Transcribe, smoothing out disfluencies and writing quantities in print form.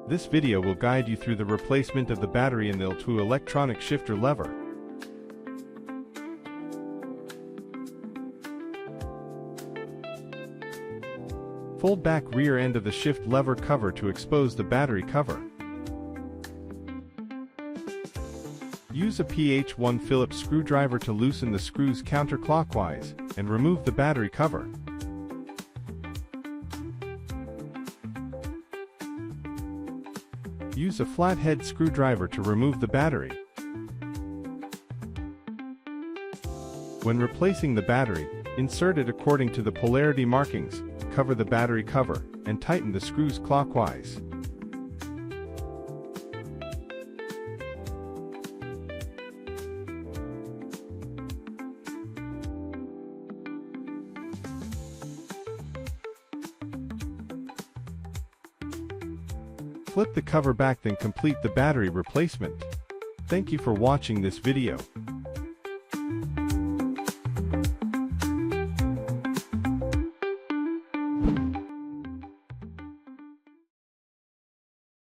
This video will guide you through the replacement of the battery in the L-TWOO electronic shifter lever. Fold back rear end of the shift lever cover to expose the battery cover. Use a PH1 Phillips screwdriver to loosen the screws counterclockwise and remove the battery cover. Use a flathead screwdriver to remove the battery. When replacing the battery, insert it according to the polarity markings, cover the battery cover, and tighten the screws clockwise. Flip the cover back, then complete the battery replacement. Thank you for watching this video.